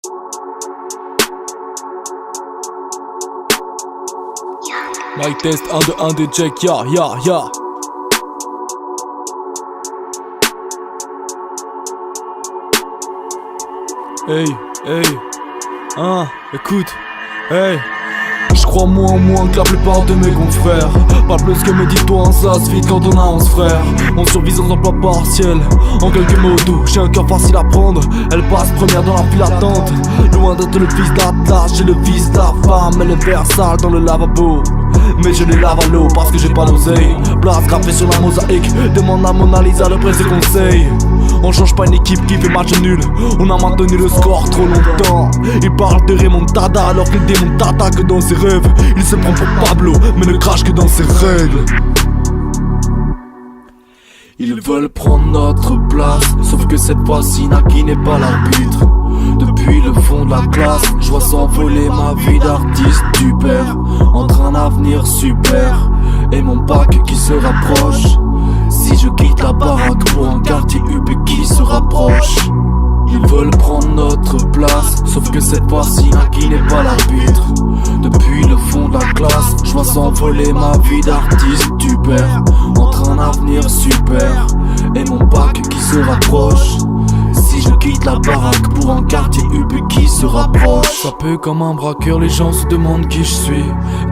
Mic test 1 2 1 2 check, ya ya ya. Hey, hey, hein, écoute, hey. Je crois moins en moins que la plupart de mes confrères. Pas plus que mes dis-toi, ça se vide quand on a 11 frères. On survit sans emploi partiel. En quelques mots doux, j'ai un cœur facile à prendre. Elle passe première dans la file d'attente. Loin d'être le fils d'Atlas, j'ai le fils de la femme et le verre sale dans le lavabo. Mais je les lave à l'eau parce que j'ai pas d'oseille. Place graffée sur la mosaïque, demande à Mona Lisa le prêt ses conseils. On change pas une équipe qui fait match nul. On a maintenu le score trop longtemps. Il parle de remontada alors qu'il démonte que dans ses rêves. Il se prend pour Pablo mais ne crache que dans ses règles. Ils veulent prendre notre place, sauf que cette fois-ci Naki n'est pas l'arbitre. Depuis le fond de la classe, je vois s'envoler ma vie d'artiste du père. Entre un avenir super et mon bac qui se rapproche. Si je quitte la baraque pour un quartier UP qui se rapproche. Ils veulent prendre notre place, sauf que cette fois-ci Naki n'est pas l'arbitre. Depuis le fond de la classe, je vois s'envoler ma vie d'artiste du père. Entre un avenir super et mon bac qui se rapproche. Si je quitte la baraque pour un quartier UP qui se rapproche. Ça peut comme un braqueur, les gens se demandent qui je suis.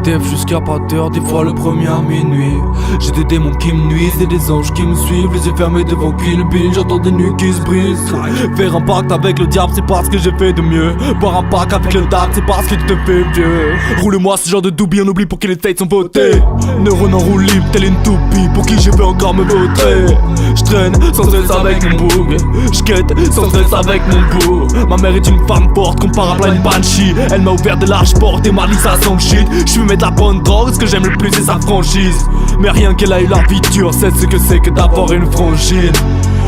Dev jusqu'à pas d'heure, des fois le premier à minuit. J'ai des démons qui me nuisent et des anges qui me suivent. Les yeux fermés devant Kill Bill, j'entends des nuits qui se brisent. Faire un pacte avec le diable, c'est parce que j'ai fait de mieux. Boire un pack avec le dark, c'est parce que tu te fais vieux. Roule-moi ce genre de doubie, on oublie pour que les têtes sont votées. Neurones en roue libre, telle une toupie, pour qui je veux encore me vautrer. J'traîne sans stress avec mon boug. J'quête sans stress avec mon bout. Ma mère est une femme forte comparable à une banshee. Elle m'a ouvert de larges portes et m'a dit ça sans shit. J'veux mettre la bonne drogue, ce que j'aime le plus c'est sa franchise. Mais rien qu'elle a eu la vie dure, c'est ce que c'est que d'avoir une frangine.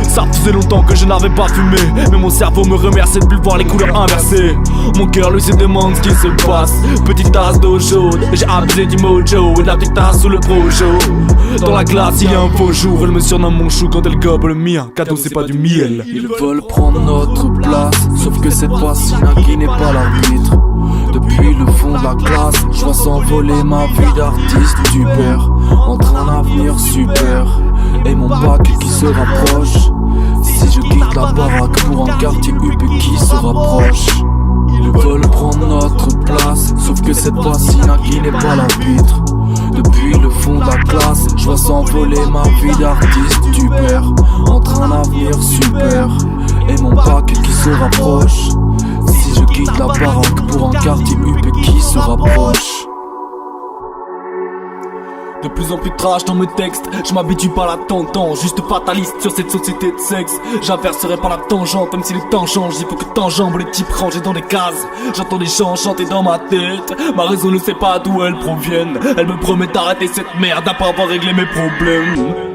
Ça faisait longtemps que je n'avais pas fumé, mais mon cerveau me remercie de plus voir les couleurs inversées. Mon cœur lui se demande ce qui se passe. Petite tasse d'eau chaude, j'ai abusé du mojo et de la petite tasse sous le projo. Dans la glace il y a un faux jour, elle me surnomme mon chou quand elle gobe le mien. Cadeau c'est pas du miel. Ils veulent prendre notre place, sauf que cette fois-ci Naki n'est pas l'arbitre. Depuis le fond de la classe, je vois s'envoler ma vie d'artiste du père. Entre un avenir super et mon bac qui se rapproche. Si je quitte la baraque pour un quartier UP qui se rapproche. Ils veulent prendre notre place, sauf que cette fois-ci Naki n'est pas l'arbitre. Depuis le fond de la classe, je vois s'envoler ma vie d'artiste du père. Entre un avenir super et mon bac qui se rapproche. Si je quitte la baraque pour un quartier UP qui se rapproche. De plus en plus trash dans mes textes, je m'habitue pas à la tendance, juste fataliste sur cette société de sexe. J'inverserai pas la tangente, même si les temps changent, il faut que t'enjambes les types rangés dans des cases. J'entends des chants chanter dans ma tête, ma raison ne sait pas d'où elles proviennent. Elle me promet d'arrêter cette merde après avoir réglé mes problèmes.